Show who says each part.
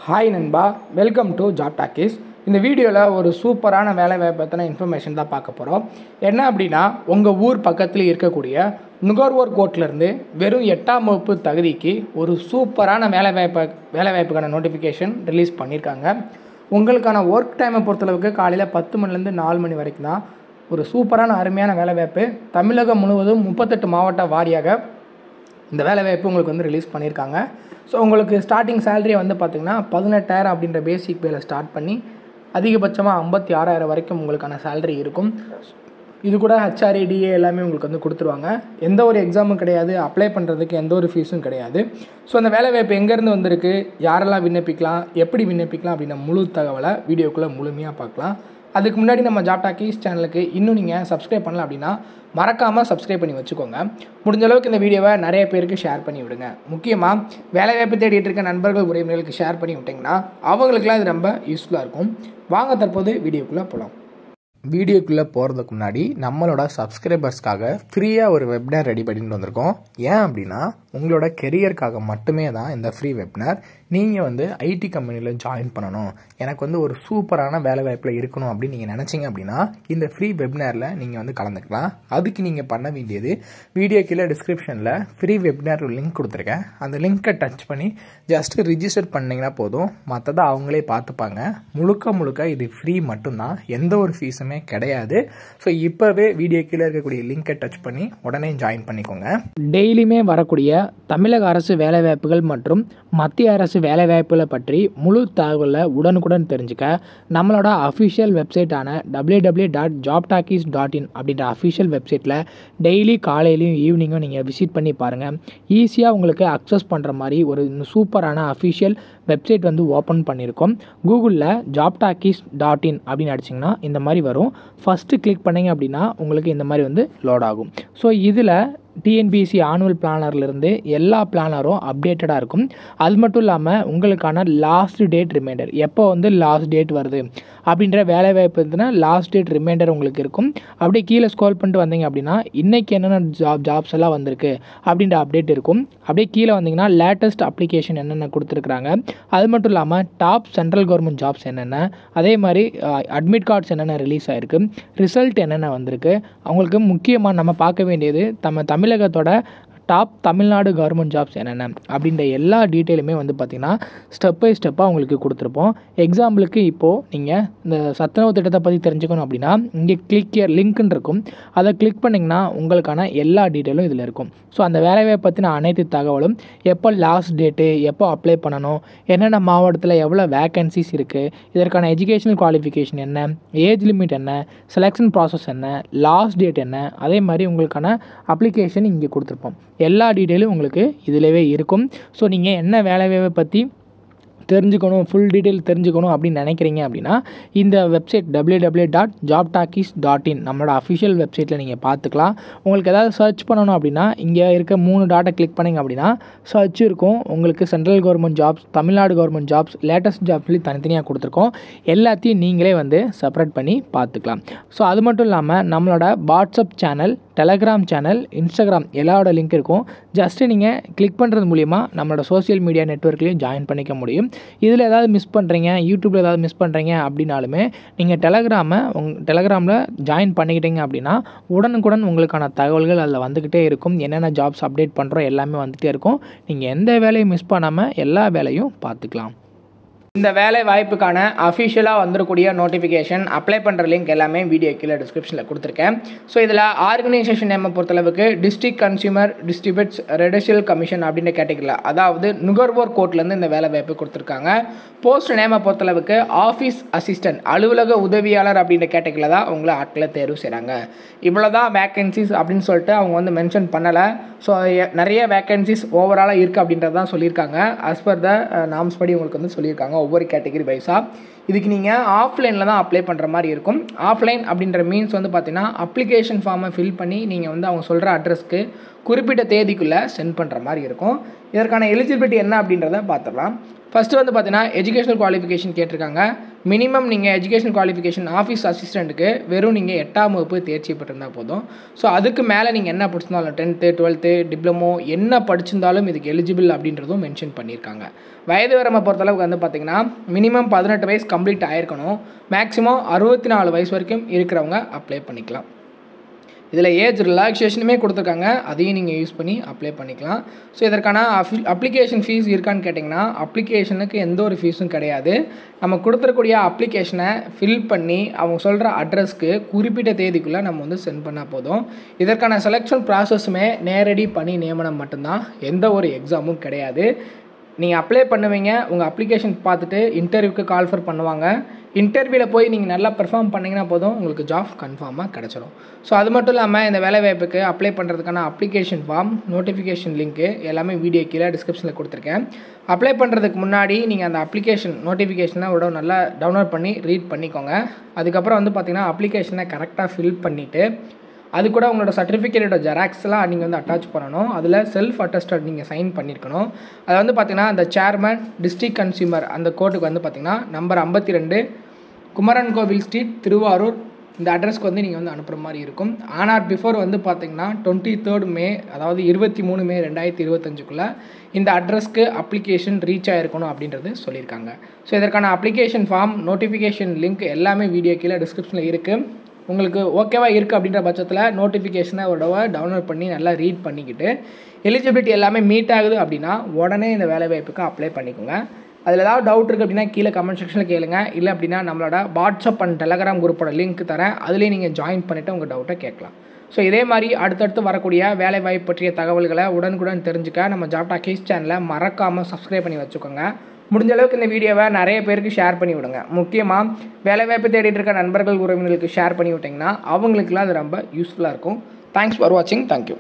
Speaker 1: Hi நண்பா, welcome to job talkies. இந்த வீடியோவில் ஒரு சூப்பரான வேலைவாய்ப்பு பற்றின இன்ஃபர்மேஷன் தான் பார்க்க போகிறோம். என்ன அப்படின்னா, உங்கள் ஊர் பக்கத்தில் இருக்கக்கூடிய நுகர்வோர் கோர்ட்லேருந்து வெறும் 8ஆம் வகுப்பு தகுதிக்கு ஒரு சூப்பரான வேலைவாய்ப்புக்கான நோட்டிஃபிகேஷன் ரிலீஸ் பண்ணியிருக்காங்க. உங்களுக்கான ஒர்க் டைமை பொறுத்தளவுக்கு காலையில் 10 மணிலேருந்து 4 மணி வரைக்கும் தான். ஒரு சூப்பரான அருமையான வேலைவாய்ப்பு. தமிழகம் முழுவதும் 38 மாவட்ட வாரியாக இந்த வேலைவாய்ப்பு உங்களுக்கு வந்து ரிலீஸ் பண்ணியிருக்காங்க. ஸோ உங்களுக்கு ஸ்டார்டிங் சேலரி வந்து பார்த்திங்கன்னா 18,000 அப்படின்ற பேசிக் பேல ஸ்டார்ட் பண்ணி அதிகபட்சமாக 56,000 வரைக்கும் உங்களுக்கான சேலரி இருக்கும். இது கூட ஹெச்ஆர்ஏ டிஏ எல்லாமே உங்களுக்கு வந்து கொடுத்துருவாங்க. எந்த ஒரு எக்ஸாமும் கிடையாது, அப்ளை பண்ணுறதுக்கு எந்த ஒரு ஃபீஸும் கிடையாது. ஸோ அந்த வேலைவாய்ப்பு எங்கேருந்து வந்திருக்கு, யாரெல்லாம் விண்ணப்பிக்கலாம், எப்படி விண்ணப்பிக்கலாம் அப்படின்ற முழு தகவலை வீடியோக்குள்ளே முழுமையாக பார்க்கலாம். அதுக்கு முன்னாடி நம்ம ஜாப் டாக்கீஸ் சேனலுக்கு இன்னும் நீங்கள் சப்ஸ்கிரைப் பண்ணலாம் அப்படின்னா மறக்காமல் சப்ஸ்கிரைப் பண்ணி வச்சுக்கோங்க. முடிஞ்ச அளவுக்கு இந்த வீடியோவை நிறைய பேருக்கு ஷேர் பண்ணி விடுங்க. முக்கியமாக வேலைவாய்ப்பு தேடிட்டு இருக்க நண்பர்கள் உறவினர்களுக்கு ஷேர் பண்ணி விட்டிங்கன்னா அவங்களுக்குலாம் இது ரொம்ப யூஸ்ஃபுல்லாக இருக்கும். வாங்க தற்போது வீடியோக்குள்ளே போகலாம். வீடியோக்குள்ளே போகிறதுக்கு முன்னாடி நம்மளோட சப்ஸ்கிரைபர்ஸ்க்காக ஃப்ரீயாக ஒரு வெபினார் ரெடி பண்ணிட்டு வந்திருக்கோம். ஏன் அப்படின்னா, உங்களோட கெரியருக்காக மட்டுமே தான் இந்த ஃப்ரீ வெபினார். நீங்கள் வந்து ஐடி கம்பெனியில் ஜாயின் பண்ணணும், எனக்கு வந்து ஒரு சூப்பரான வேலைவாய்ப்பில் இருக்கணும் அப்படின்னு நீங்கள் நினச்சிங்க அப்படின்னா இந்த ஃப்ரீ வெபினாரில் நீங்கள் வந்து கலந்துக்கலாம். அதுக்கு நீங்கள் பண்ண வேண்டியது, வீடியோ கீழே டிஸ்கிரிப்ஷனில் ஃப்ரீ வெபினார் லிங்க் கொடுத்துருக்கேன். அந்த லிங்க்கை டச் பண்ணி ஜஸ்ட்டு ரிஜிஸ்டர் பண்ணிங்கன்னா போதும். மற்றதை அவங்களே பார்த்துப்பாங்க. முழுக்க இது ஃப்ரீ மட்டும்தான், எந்த ஒரு ஃபீஸுமே கிடையாது. ஸோ இப்போவே வீடியோ கீழே இருக்கக்கூடிய லிங்கை டச் பண்ணி உடனே ஜாயின் பண்ணிக்கோங்க. டெய்லியுமே வரக்கூடிய தமிழக அரசு வேலைவாய்ப்புகள் மற்றும் மத்திய அரசு வேலைவாய்ப்புகளை பற்றி முழு தகவலை உடனுக்குடன் தெரிஞ்சுக்க நம்மளோட அஃபிஷியல் வெப்சைட்டான www.jobtalkies.in அப்படின்ற அஃபிஷியல் வெப்சைட்டில் டெய்லி காலையிலையும் ஈவினிங்கும் நீங்கள் விசிட் பண்ணி பாருங்கள். ஈஸியாக உங்களுக்கு அக்சஸ் பண்ணுற மாதிரி ஒரு சூப்பரான அஃபிஷியல் வெப்சைட் வந்து ஓப்பன் பண்ணியிருக்கோம். கூகுளில் jobtalkies.in அப்படின்னு அடிச்சிங்கன்னா இந்த மாதிரி வரும். ஃபஸ்ட்டு கிளிக் பண்ணிங்க அப்படின்னா உங்களுக்கு இந்த மாதிரி வந்து லோட் ஆகும். ஸோ இதில் டிஎன்பிஎஸ்சி ஆனுவல் பிளானர்லேருந்து எல்லா பிளானரும் அப்டேட்டடாக இருக்கும். அது மட்டும் இல்லாமல் உங்களுக்கான லாஸ்ட் டேட் ரிமைண்டர், எப்போ வந்து லாஸ்ட் டேட் வருது அப்படின்ற வேலைவாய்ப்பு இருந்துன்னா லாஸ்ட் டேட் ரிமைண்டர் உங்களுக்கு இருக்கும். அப்படியே கீழே ஸ்க்ரோல் பண்ணிட்டு வந்தீங்க அப்படின்னா இன்றைக்கி என்னென்ன ஜாப்ஸ் எல்லாம் வந்திருக்கு அப்படின்ற அப்டேட் இருக்கும். அப்படியே கீழே வந்தீங்கன்னா லேட்டஸ்ட் அப்ளிகேஷன் என்னென்ன கொடுத்துருக்குறாங்க, அது மட்டும் இல்லாமல் டாப் சென்ட்ரல் கவர்மெண்ட் ஜாப்ஸ் என்னென்ன, அதே மாதிரி அட்மிட் கார்ட்ஸ் என்னென்ன ரிலீஸ் ஆகிருக்கு, ரிசல்ட் என்னென்ன வந்திருக்கு. அவங்களுக்கு முக்கியமாக நம்ம பார்க்க வேண்டியது தமிழகத்தோட டாப் தமிழ்நாடு கவர்மெண்ட் ஜாப்ஸ் என்னென்ன அப்படின்ற எல்லா டீட்டெயிலுமே வந்து பார்த்திங்கன்னா ஸ்டெப் பை ஸ்டெப்பாக உங்களுக்கு கொடுத்துருப்போம். எக்ஸாம்பிளுக்கு இப்போது நீங்கள் இந்த சத்துணவு திட்டத்தை பற்றி தெரிஞ்சுக்கணும் அப்படின்னா இங்கே கிளிக் ஹியர் லிங்க்னு இருக்கும். அதை கிளிக் பண்ணிங்கன்னா உங்களுக்கான எல்லா டீட்டெயிலும் இதில் இருக்கும். ஸோ அந்த வேலையை பற்றின அனைத்து தகவலும், எப்போ லாஸ்ட் டேட்டு, எப்போ அப்ளை பண்ணணும், என்னென்ன மாவட்டத்தில் எவ்வளோ வேக்கன்சிஸ் இருக்குது, இதற்கான எஜுகேஷனல் குவாலிஃபிகேஷன் என்ன, ஏஜ் லிமிட் என்ன, செலெக்ஷன் ப்ராசஸ் என்ன, லாஸ்ட் டேட் என்ன, அதே மாதிரி உங்களுக்கான அப்ளிகேஷன் இங்கே கொடுத்துருப்போம். எல்லா டீட்டெயிலும் உங்களுக்கு இதிலவே இருக்கும். ஸோ நீங்கள் என்ன வேலைவாய்ப்பை பற்றி தெரிஞ்சுக்கணும், ஃபுல் டீட்டெயில் தெரிஞ்சுக்கணும் அப்படின்னு நினைக்கிறீங்க அப்படின்னா இந்த வெப்சைட் www.jobtalkies.in நம்மளோட அஃபிஷியல் வெப்சைட்டில் நீங்கள் பார்த்துக்கலாம். உங்களுக்கு ஏதாவது சர்ச் பண்ணணும் அப்படின்னா இங்கே இருக்க 3 டாட்டை கிளிக் பண்ணிங்க அப்படின்னா சர்ச் இருக்கும். உங்களுக்கு central government jobs, Tamil Nadu government jobs, latest jobs சொல்லி தனித்தனியாக கொடுத்துருக்கோம். எல்லாத்தையும் நீங்களே வந்து செப்பரேட் பண்ணி பார்த்துக்கலாம். ஸோ அது மட்டும் இல்லாமல் நம்மளோட WhatsApp channel, Telegram channel, Instagram எல்லாரோட லிங்க் இருக்கும். ஜஸ்ட்டு நீங்கள் கிளிக் பண்ணுறது மூலிமா நம்மளோட சோஷியல் மீடியா நெட்வொர்க்லேயும் ஜாயின் பண்ணிக்க முடியும். இதில் ஏதாவது மிஸ் பண்ணுறீங்க, யூடியூப்பில் ஏதாவது மிஸ் பண்ணுறீங்க அப்படின்னாலுமே நீங்கள் டெலகிராமில் ஜாயின் பண்ணிக்கிட்டீங்க அப்படின்னா உடனுக்குடன் உங்களுக்கான தகவல்கள் அதில் வந்துக்கிட்டே இருக்கும். என்னென்ன ஜாப்ஸ் அப்டேட் பண்ணுறோம் எல்லாமே வந்துகிட்டே இருக்கும். நீங்கள் எந்த வேலையும் மிஸ் பண்ணாமல் எல்லா வேலையும் பார்த்துக்கலாம். இந்த வேலை வாய்ப்புக்கான அஃபிஷியலாக வந்துடக்கூடிய நோட்டிஃபிகேஷன், அப்ளை பண்ணுற லிங்க் எல்லாமே வீடியோ கீழே டிஸ்கிரிப்ஷனில் கொடுத்துருக்கேன். ஸோ இதில் ஆர்கனைசேஷன் நேமை பொறுத்தளவுக்கு டிஸ்ட்ரிக்ட் கன்சியூமர் டிஸ்ட்ரிபியூட்ஸ் ரெடிஷியல் கமிஷன் அப்படின்ற கேட்டகரியில், அதாவது நுகர்வோர் கோர்ட்லேருந்து இந்த வேலை வாய்ப்பு கொடுத்துருக்காங்க. போஸ்ட் நேமை பொறுத்தளவுக்கு ஆஃபீஸ் அசிஸ்டன்ட், அலுவலக உதவியாளர் அப்படின்ற கேட்டகரியில் தான் உங்களை ஆட்களை தேர்வு செய்கிறாங்க. இவ்வளோ தான் வேக்கன்சிஸ் அப்படின்னு சொல்லிட்டு அவங்க வந்து மென்ஷன் பண்ணலை. ஸோ நிறைய வேக்கன்சிஸ் ஓவராலாக இருக்குது அப்படின்றது தான் சொல்லியிருக்காங்க. ஆஸ் பர் த நாம்ஸ் படி உங்களுக்கு வந்து சொல்லியிருக்காங்க ஒவ்வொரு கேட்டகரி வைஸாக. இதுக்கு நீங்கள் ஆஃப்லைனில் தான் அப்ளை பண்ணுற மாதிரி இருக்கும். ஆஃப்லைன் அப்படின்ற மீன்ஸ் வந்து பார்த்திங்கன்னா அப்ளிகேஷன் ஃபார்மை ஃபில் பண்ணி நீங்கள் வந்து அவங்க சொல்கிற அட்ரஸ்க்கு குறிப்பிட்ட தேதிக்குள்ளே சென்ட் பண்ணுற மாதிரி இருக்கும். இதற்கான எலிஜிபிலிட்டி என்ன அப்படின்றத பார்த்துடலாம். ஃபஸ்ட்டு வந்து பார்த்தீங்கன்னா எஜுகேஷனல் குவாலிஃபிகேஷன் கேட்டிருக்காங்க. மினிமம் நீங்கள் எஜுகேஷனல் குவாலிஃபிகேஷன் ஆஃபீஸ் அசிஸ்டண்ட்டுக்கு வெறும் நீங்கள் 8ஆம் வகுப்பு தேர்ச்சி பெற்றிருந்தால் போதும். ஸோ அதுக்கு மேலே நீங்கள் என்ன படிச்சிருந்தாலும் 10th 12th டிப்ளமோ என்ன படிச்சிருந்தாலும் இதுக்கு எலிஜிபிள் அப்படின்றதும் மென்ஷன் பண்ணியிருக்காங்க. வயது வரம்பை பொறுத்தளவுக்கு வந்து பார்த்திங்கன்னா மினிமம் 18 வயசு கம்ப்ளீட் ஆகிருக்கணும். மேக்ஸிமம் 64 வயசு வரைக்கும் இருக்கிறவங்க அப்ளை பண்ணிக்கலாம். இதில் ஏஜ் ரிலாக்ஸேஷனுமே கொடுத்துருக்காங்க, அதையும் நீங்கள் யூஸ் பண்ணி அப்ளை பண்ணிக்கலாம். ஸோ இதற்கான அப்ளிகேஷன் ஃபீஸ் இருக்கான்னு கேட்டிங்கன்னா அப்ளிகேஷனுக்கு எந்த ஒரு ஃபீஸும் கிடையாது. நம்ம கொடுத்துருக்கூடிய அப்ளிகேஷனை ஃபில் பண்ணி அவங்க சொல்கிற அட்ரஸ்க்கு குறிப்பிட்ட தேதிக்குள்ளே நம்ம வந்து சென்ட் பண்ணால் போதும். இதற்கான செலெக்ஷன் ப்ராசஸுமே நேரடி பணி நியமனம் மட்டும்தான், எந்த ஒரு எக்ஸாமும் கிடையாது. நீங்கள் அப்ளை பண்ணுவீங்க, உங்கள் அப்ளிகேஷன் பார்த்துட்டு இன்டர்வியூக்கு கால்ஃபர் பண்ணுவாங்க. இன்டர்வியூவில் போய் நீங்கள் நல்லா பெர்ஃபார்ம் பண்ணிங்கன்னா போதும், உங்களுக்கு ஜாப் கன்ஃபார்மாக கிடச்சிடும். ஸோ அது மட்டும் இல்லாமல் இந்த வேலைவாய்ப்புக்கு அப்ளை பண்ணுறதுக்கான அப்ளிகேஷன் ஃபார்ம், நோட்டிஃபிகேஷன் லிங்க்கு எல்லாமே வீடியோ கீழே டிஸ்கிரிப்ஷனில் கொடுத்துருக்கேன். அப்ளை பண்ணுறதுக்கு முன்னாடி நீங்கள் அந்த அப்ளிகேஷன் நோட்டிஃபிகேஷனை விட நல்லா டவுன்லோட் பண்ணி ரீட் பண்ணிக்கோங்க. அதுக்கப்புறம் வந்து பார்த்திங்கன்னா அப்ளிகேஷனை கரெக்டாக ஃபில் பண்ணிவிட்டு அது கூட உங்களோட சர்டிஃபிகேட்டோட ஜெராக்ஸ்லாம் நீங்கள் வந்து அட்டாச் பண்ணணும். அதில் செல்ஃப் அட்டஸ்டட் நீங்கள் சைன் பண்ணியிருக்கணும். அதை வந்து பார்த்திங்கன்னா அந்த சேர்மன் டிஸ்ட்ரிக்ட் கன்சியூமர் அந்த கோர்ட்டுக்கு வந்து பார்த்திங்கன்னா நம்பர் 52 குமரன் கோவில் ஸ்ட்ரீட் திருவாரூர் இந்த அட்ரஸ்க்கு வந்து நீங்கள் வந்து அனுப்புகிற மாதிரி இருக்கும். ஆர் பிஃபோர் வந்து பார்த்திங்கன்னா 23rd மே அதாவது 23 மே 2025க்குள்ளே இந்த அட்ரஸ்க்கு அப்ளிகேஷன் ரீச் ஆகிருக்கணும் அப்படின்றது சொல்லியிருக்காங்க. ஸோ இதற்கான அப்ளிகேஷன் ஃபார்ம், நோட்டிஃபிகேஷன் லிங்க் எல்லாமே வீடியோ கீழே டிஸ்கிரிப்ஷனில் இருக்குது. உங்களுக்கு ஓகேவாக இருக்குது அப்படின்ற பட்சத்தில் நோட்டிஃபிகேஷனை ஒரு தடவை டவுன்லோட் பண்ணி நல்லா ரீட் பண்ணிக்கிட்டு எலிஜிபிலிட்டி எல்லாமே மீட் ஆகுது அப்படின்னா உடனே இந்த வேலைவாய்ப்புக்கு அப்ளை பண்ணிக்கோங்க. அதில் ஏதாவது டவுட் இருக்குது அப்படின்னா கீழே கமெண்ட் செக்ஷனில் கேளுங்க. இல்லை அப்படின்னா நம்மளோட வாட்ஸ்அப் அண்ட் டெலகிராம் குரூப்போட லிங்க் தரேன், அதுலேயே நீங்கள் ஜாயின் பண்ணிவிட்டு உங்கள் டவுட்டை கேட்கலாம். ஸோ இதே மாதிரி அடுத்தடுத்து வரக்கூடிய வேலைவாய்ப்பு பற்றிய தகவல்களை உடனுக்குடன் தெரிஞ்சுக்க நம்ம ஜாப் டாக்கீஸ் சேனலை மறக்காமல் சப்ஸ்கிரைப் பண்ணி வச்சுக்கோங்க. முடிஞ்ச அளவுக்கு இந்த வீடியோவை நிறைய பேருக்கு ஷேர் பண்ணி விடுங்க. முக்கியமாக வேலைவாய்ப்பு தேடிட்டு இருக்க நண்பர்கள் உறவினர்களுக்கு ஷேர் பண்ணி விட்டிங்கன்னா அவங்களுக்குலாம் அது ரொம்ப யூஸ்ஃபுல்லாக இருக்கும். தேங்க்ஸ் ஃபார் வாட்சிங். தேங்க்யூ.